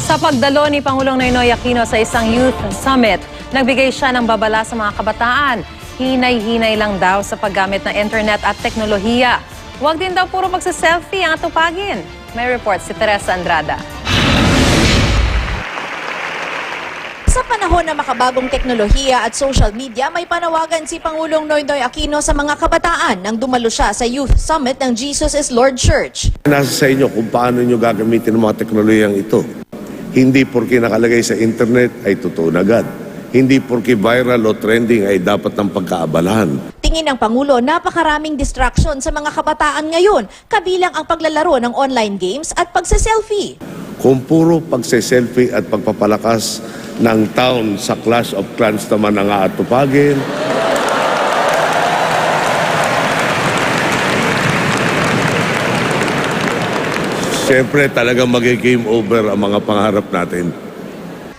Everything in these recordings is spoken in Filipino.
Sa pagdalo ni Pangulong Noynoy Aquino sa isang youth summit, nagbigay siya ng babala sa mga kabataan. Hinay-hinay lang daw sa paggamit ng internet at teknolohiya. Huwag din daw puro magsa-selfie ang atupagin. May report si Teresa Andrada. Sa panahon ng makabagong teknolohiya at social media, may panawagan si Pangulong Noynoy Aquino sa mga kabataan nang dumalo siya sa Youth Summit ng Jesus is Lord Church. Nasa sa inyo kung paano nyo gagamitin ang mga teknolohiyang ito. Hindi porke nakalagay sa internet ay totoo na agad. Hindi porke viral o trending ay dapat ng pagkaabalahan. Tingin ng Pangulo, napakaraming distraction sa mga kabataan ngayon, kabilang ang paglalaro ng online games at pagse-selfie. Kung puro pagse-selfie at pagpapalakas ng town sa Clash of Clans naman ang aatupagin, siyempre talagang mag-game over ang mga pangarap natin.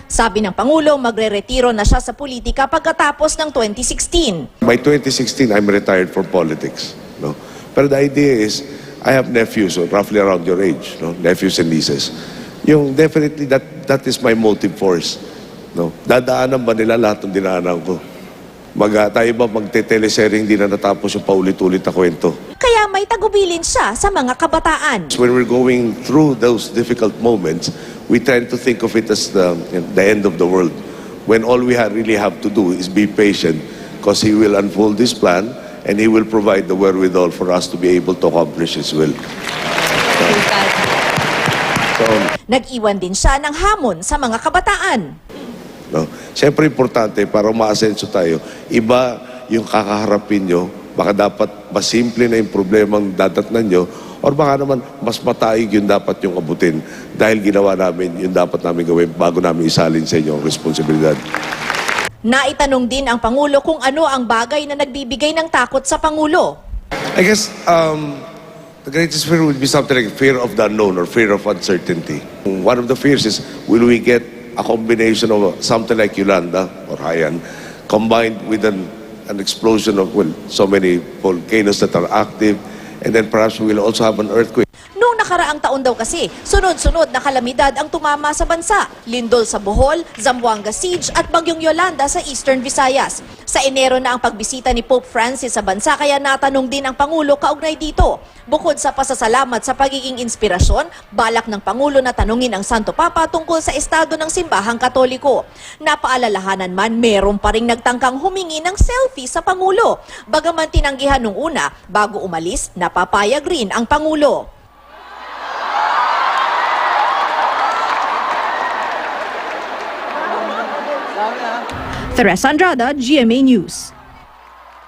Sabi ng Pangulo, magre-retiro na siya sa politika pagkatapos ng 2016. By 2016, I'm retired from politics. No? Pero the idea is, I have nephews, roughly around your age, no? Nephews and nieces. Definitely, that is my motive force. No? Dadaanan ba nila lahat ng dinaanan ko? Tayo ba magte-teleserye, hindi na natapos yung paulit-ulit na kwento? Kaya may tagubilin siya sa mga kabataan. When we're going through those difficult moments, we tend to think of it as the end of the world. When all we really have to do is be patient, because He will unfold His plan and He will provide the wherewithal for us to be able to accomplish His will. Nag-iwan din siya ng hamon sa mga kabataan. No? Siyempre importante para umaasenso tayo, iba yung kakaharapin nyo, baka dapat mas simple na yung problemang dadatnan nyo, or baka naman mas mataig yung dapat yung abutin dahil ginawa namin yung dapat namin gawin bago namin isalin sa inyo ang responsibilidad. Naitanong din ang Pangulo kung ano ang bagay na nagbibigay ng takot sa Pangulo. I guess the greatest fear would be something like fear of the unknown or fear of uncertainty. One of the fears is, will we get a combination of something like Yolanda or Haiyan combined with an explosion of, so many volcanoes that are active, and then perhaps we will also have an earthquake. Noong nakaraang taon daw kasi, sunod-sunod na kalamidad ang tumama sa bansa. Lindol sa Bohol, Zamboanga Siege at Bagyong Yolanda sa Eastern Visayas. Sa Enero na ang pagbisita ni Pope Francis sa bansa, kaya natanong din ang Pangulo kaugnay dito. Bukod sa pasasalamat sa pagiging inspirasyon, balak ng Pangulo na tanungin ang Santo Papa tungkol sa estado ng simbahang Katoliko. Napaalalahanan man, meron pa ring nagtangkang humingi ng selfie sa Pangulo. Bagaman tinanggihan nung una, bago umalis, napapayag rin ang Pangulo. Teresa Andrada, GMA News.